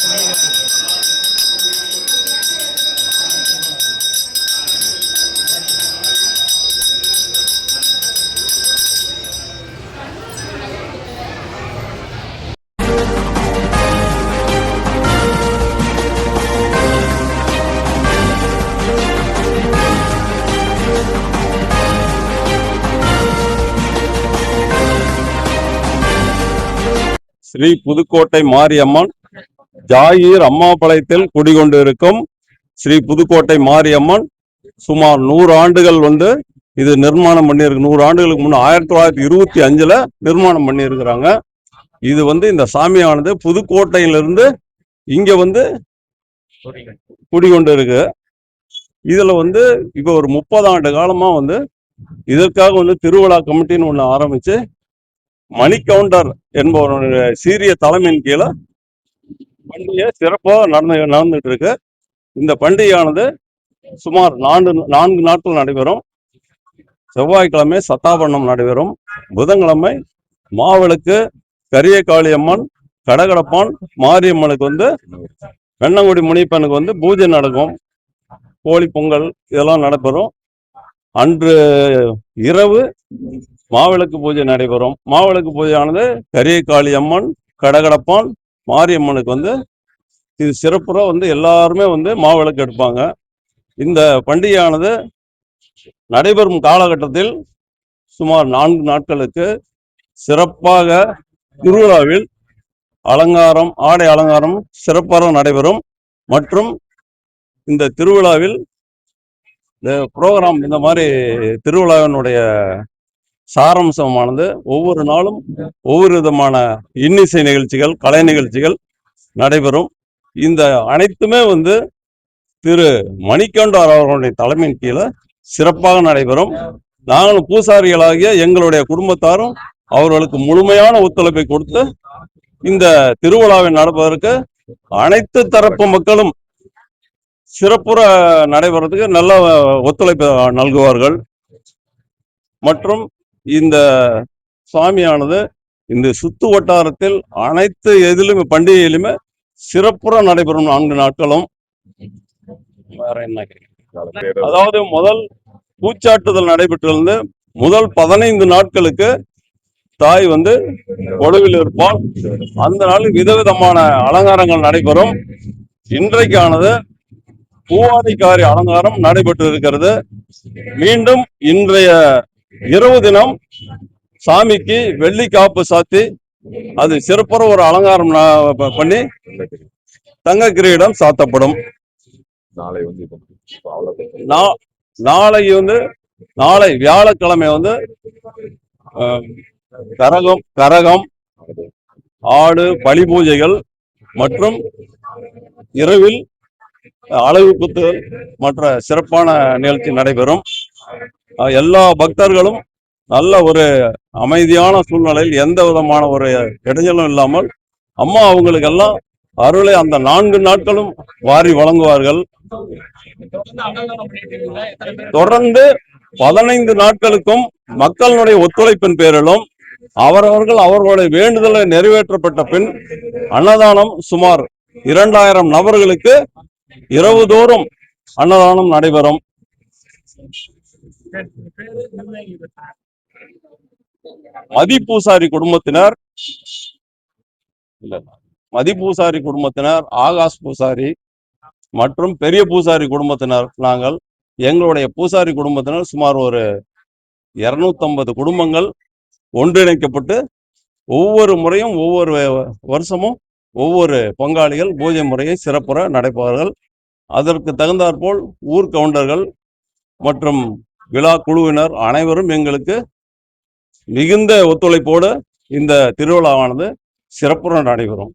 ஸ்ரீ புதுக்கோட்டை மாரியம்மன் ஜாகீர் அம்மாபாளையத்தில் குடிகொண்டிருக்கும் ஸ்ரீ புதுக்கோட்டை மாரியம்மன் சுமார் 100 ஆண்டுகள் இது நிர்மாணம் பண்ணியிருக்கு. 100 ஆண்டுகளுக்கு முன்ன 1925 நிர்மாணம் பண்ணியிருக்கிறாங்க. இது இந்த சாமியானது புதுக்கோட்டையிலிருந்து இங்க குடிகொண்டு இருக்கு. இதுல இப்ப ஒரு 30 ஆண்டு காலமா இதற்காக திருவிழா கமிட்டின்னு ஒண்ணு ஆரம்பிச்சு மணிகவுண்டர் என்பவருடைய சீரிய தலைமையின் கீழே பண்டிகை சிறப்பாக நடந்துட்டு இருக்கு. இந்த பண்டிகையானது சுமார் 4 நாட்கள் நடைபெறும். செவ்வாய்க்கிழமை சத்தாபரணம் நடைபெறும். புதன்கிழமை மாவிளக்கு, கரியகாளியம்மன், கடகடப்பான், மாரியம்மனுக்கு வெண்ணங்குடி முனிப்பனுக்கு பூஜை நடக்கும். கோழி பொங்கல் இதெல்லாம் நடைபெறும். அன்று இரவு மாவிளக்கு பூஜை நடைபெறும். மாவிளக்கு பூஜையானது கரியகாளி அம்மன், கடகடப்பான், மாரியம்மனுக்கு இது சிறப்புற எல்லாருமே மாவிளக்கு எடுப்பாங்க. இந்த பண்டிகையானது நடைபெறும் காலகட்டத்தில் சுமார் 4 நாட்களுக்கு சிறப்பாக திருவிழாவில் அலங்காரம், ஆடை அலங்காரம் சிறப்பாக நடைபெறும். மற்றும் இந்த திருவிழாவில் இந்த ப்ரோக்ராம், இந்த மாதிரி திருவிழாவினுடைய சாரம்சமானது ஒவ்வொரு நாளும் ஒவ்வொரு விதமான இன்னிசை நிகழ்ச்சிகள், கலை நிகழ்ச்சிகள் நடைபெறும். இந்த அனைத்துமே திரு மணிகண்டர் அவர்களுடைய தலைமையின் கீழே சிறப்பாக நடைபெறும். நாங்களும் பூசாரிகளாகிய எங்களுடைய குடும்பத்தாரும் அவர்களுக்கு முழுமையான ஒத்துழைப்பை கொடுத்து இந்த திருவிழாவை நடப்பதற்கு அனைத்து தரப்பு மக்களும் சிறப்புற நடைபெறதுக்கு நல்ல ஒத்துழைப்பு நல்குவார்கள். மற்றும் இந்த சுவாமியானது இந்த சுத்து வட்டாரத்தில் அனைத்து எதிலும் பண்டிகையிலுமே சிறப்புற நடைபெறும் 4 நாட்களும். வேற என்ன, அதாவது முதல் பூச்சாட்டுதல் நடைபெற்றிருந்து முதல் 15 நாட்களுக்கு தாய் கொலுவில் இருப்பால். அந்த நாளில் விதவிதமான அலங்காரங்கள் நடைபெறும். இன்றைக்கானது பூவாதிக்காரி அலங்காரம் நடைபெற்று இருக்கிறது. மீண்டும் இன்றைய இரவு தினம் சாமிக்கு வெள்ளி காப்பு சாத்தி அது சிறப்புற ஒரு அலங்காரம் பண்ணி தங்க கிரீடம் சாத்தப்படும். நாளை வியாழக்கிழமை கரகம், ஆடு பலி பூஜைகள் மற்றும் இரவில் அழகு குத்துதல் மற்ற சிறப்பான நிகழ்ச்சி நடைபெறும். எல்லா பக்தர்களும் நல்ல ஒரு அமைதியான சூழ்நிலையில் எந்த விதமான ஒரு இடைஞ்சலும் இல்லாமல் அம்மா அவங்களுக்கு எல்லாம் அருளை அந்த 4 நாட்களும் வாரி வழங்குவார்கள். தொடர்ந்து 15 நாட்களுக்கும் மக்களுடைய ஒத்துழைப்பின் பேரிலும் அவர்களுடைய வேண்டுதலை நிறைவேற்றப்பட்ட பின் அன்னதானம் சுமார் 2000 நபர்களுக்கு இரவு தோறும் அன்னதானம் நடைபெறும். மதிப்பூசாரி குடும்பத்தினர், ஆகாஷ் பூசாரி மற்றும் பெரிய பூசாரி குடும்பத்தினர், நாங்கள் எங்களுடைய பூசாரி குடும்பத்தினர் சுமார் ஒரு 250 குடும்பங்கள் ஒன்றிணைக்கப்பட்டு ஒவ்வொரு முறையும் ஒவ்வொரு வருஷமும் ஒவ்வொரு பங்காளிகள் பூஜை முறையை சிறப்புற நடைபெறுவார்கள். அதற்கு தகுந்தாற்போல் ஊர் கவுண்டர்கள் மற்றும் விழா குழுவினர் அனைவரும் எங்களுக்கு மிகுந்த ஒத்துழைப்போடு இந்த திருவிழாவானது சிறப்புற நடைபெறும்.